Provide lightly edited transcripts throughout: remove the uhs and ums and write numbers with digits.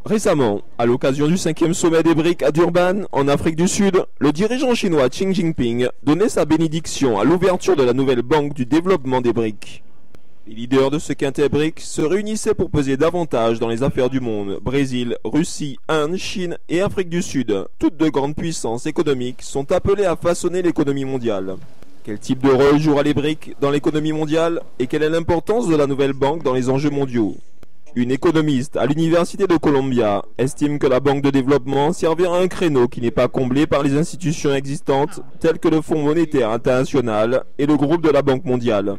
Récemment, à l'occasion du 5e sommet des BRICS à Durban, en Afrique du Sud, le dirigeant chinois Xi Jinping donnait sa bénédiction à l'ouverture de la nouvelle banque du développement des BRICS. Les leaders de ce quintet BRICS se réunissaient pour peser davantage dans les affaires du monde. Brésil, Russie, Inde, Chine et Afrique du Sud, toutes de grandes puissances économiques, sont appelées à façonner l'économie mondiale. Quel type de rôle jouera les BRICS dans l'économie mondiale et quelle est l'importance de la nouvelle banque dans les enjeux mondiaux? Une économiste à l'université de Columbia estime que la banque de développement servira à un créneau qui n'est pas comblé par les institutions existantes telles que le Fonds monétaire international et le groupe de la Banque mondiale.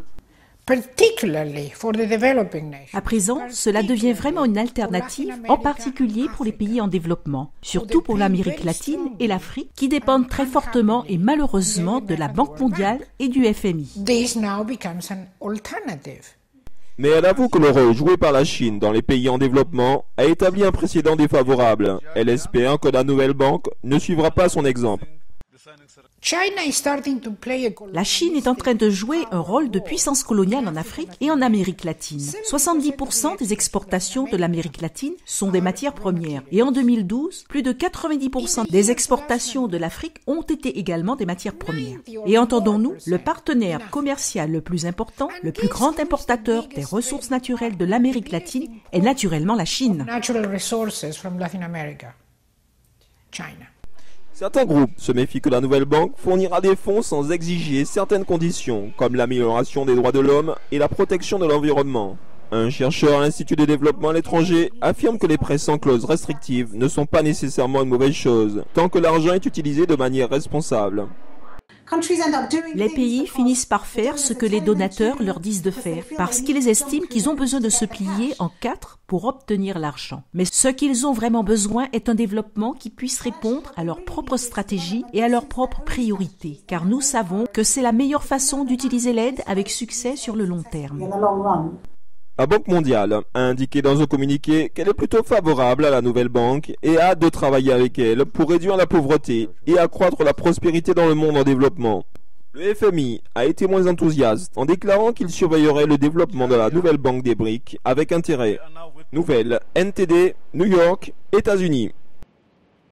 À présent, cela devient vraiment une alternative, en particulier pour les pays en développement, surtout pour l'Amérique latine et l'Afrique, qui dépendent très fortement et malheureusement de la Banque mondiale et du FMI. Mais elle avoue que le rôle joué par la Chine dans les pays en développement a établi un précédent défavorable. Elle espère que la nouvelle banque ne suivra pas son exemple. La Chine est en train de jouer un rôle de puissance coloniale en Afrique et en Amérique latine. 70% des exportations de l'Amérique latine sont des matières premières. Et en 2012, plus de 90% des exportations de l'Afrique ont été également des matières premières. Et entendons-nous, le partenaire commercial le plus important, le plus grand importateur des ressources naturelles de l'Amérique latine est naturellement la Chine. Certains groupes se méfient que la nouvelle banque fournira des fonds sans exiger certaines conditions, comme l'amélioration des droits de l'homme et la protection de l'environnement. Un chercheur à l'Institut de développement à l'étranger affirme que les prêts sans clause restrictive ne sont pas nécessairement une mauvaise chose, tant que l'argent est utilisé de manière responsable. Les pays finissent par faire ce que les donateurs leur disent de faire, parce qu'ils estiment qu'ils ont besoin de se plier en quatre pour obtenir l'argent. Mais ce qu'ils ont vraiment besoin est un développement qui puisse répondre à leur propre stratégie et à leurs propres priorités, car nous savons que c'est la meilleure façon d'utiliser l'aide avec succès sur le long terme. La Banque mondiale a indiqué dans un communiqué qu'elle est plutôt favorable à la nouvelle banque et a hâte de travailler avec elle pour réduire la pauvreté et accroître la prospérité dans le monde en développement. Le FMI a été moins enthousiaste en déclarant qu'il surveillerait le développement de la nouvelle banque des BRICS avec intérêt. Nouvelle NTD, New York, États-Unis.